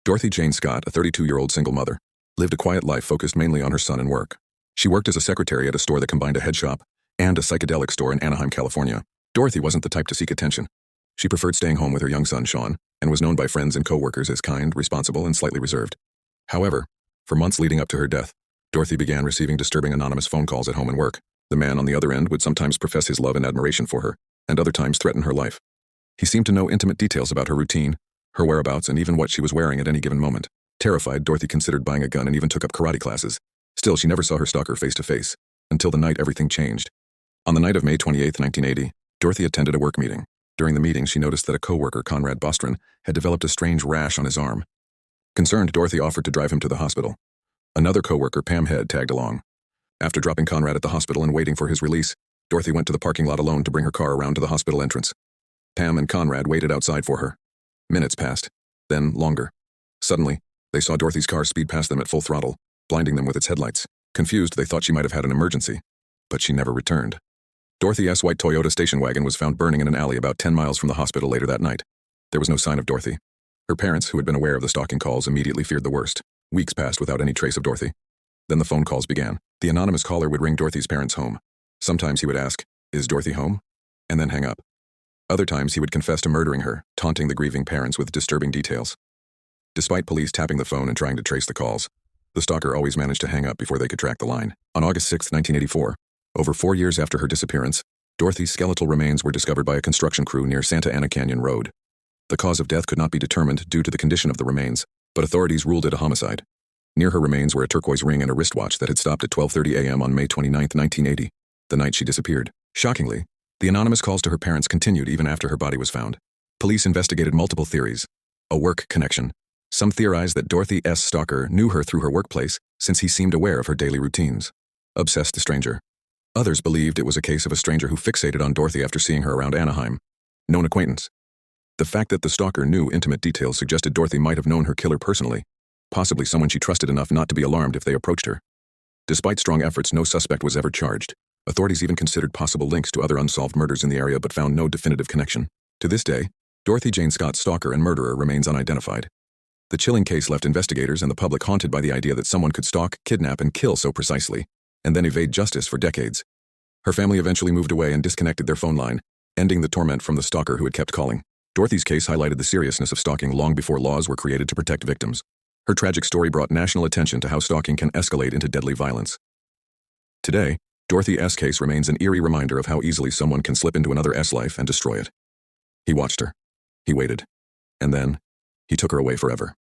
Dorothy Jane Scott, a 32-year-old single mother, lived a quiet life focused mainly on her son and work. She worked as a secretary at a store that combined a head shop and a psychedelic store in Anaheim, California. Dorothy wasn't the type to seek attention. She preferred staying home with her young son, Sean, and was known by friends and co-workers as kind, responsible, and slightly reserved. However, for months leading up to her death, Dorothy began receiving disturbing anonymous phone calls at home and work. The man on the other end would sometimes profess his love and admiration for her, and other times threaten her life. He seemed to know intimate details about her routine, her whereabouts, and even what she was wearing at any given moment. Terrified, Dorothy considered buying a gun and even took up karate classes. Still, she never saw her stalker face to face, until the night everything changed. On the night of May 28, 1980, Dorothy attended a work meeting. During the meeting, she noticed that a co-worker, Conrad Bostron, had developed a strange rash on his arm. Concerned, Dorothy offered to drive him to the hospital. Another co-worker, Pam Head, tagged along. After dropping Conrad at the hospital and waiting for his release, Dorothy went to the parking lot alone to bring her car around to the hospital entrance. Pam and Conrad waited outside for her. Minutes passed, then longer. Suddenly, they saw Dorothy's car speed past them at full throttle, blinding them with its headlights. Confused, they thought she might have had an emergency, but she never returned. Dorothy's white Toyota station wagon was found burning in an alley about 10 miles from the hospital later that night. There was no sign of Dorothy. Her parents, who had been aware of the stalking calls, immediately feared the worst. Weeks passed without any trace of Dorothy. Then the phone calls began. The anonymous caller would ring Dorothy's parents' home. Sometimes he would ask, "Is Dorothy home?" and then hang up. Other times he would confess to murdering her, taunting the grieving parents with disturbing details. Despite police tapping the phone and trying to trace the calls, the stalker always managed to hang up before they could track the line. On August 6, 1984, over 4 years after her disappearance, Dorothy's skeletal remains were discovered by a construction crew near Santa Ana Canyon Road. The cause of death could not be determined due to the condition of the remains, but authorities ruled it a homicide. Near her remains were a turquoise ring and a wristwatch that had stopped at 12:30 a.m. on May 29, 1980, the night she disappeared. Shockingly, the anonymous calls to her parents continued even after her body was found. Police investigated multiple theories. A work connection. Some theorized that Dorothy S. Stalker knew her through her workplace since he seemed aware of her daily routines. Obsessed stranger. Others believed it was a case of a stranger who fixated on Dorothy after seeing her around Anaheim. Known acquaintance. The fact that the stalker knew intimate details suggested Dorothy might have known her killer personally, possibly someone she trusted enough not to be alarmed if they approached her. Despite strong efforts, no suspect was ever charged. Authorities even considered possible links to other unsolved murders in the area but found no definitive connection. To this day, Dorothy Jane Scott's stalker and murderer remains unidentified. The chilling case left investigators and the public haunted by the idea that someone could stalk, kidnap, and kill so precisely, and then evade justice for decades. Her family eventually moved away and disconnected their phone line, ending the torment from the stalker who had kept calling. Dorothy's case highlighted the seriousness of stalking long before laws were created to protect victims. Her tragic story brought national attention to how stalking can escalate into deadly violence. Today, Dorothy S. case remains an eerie reminder of how easily someone can slip into another S life and destroy it. He watched her. He waited. And then, he took her away forever.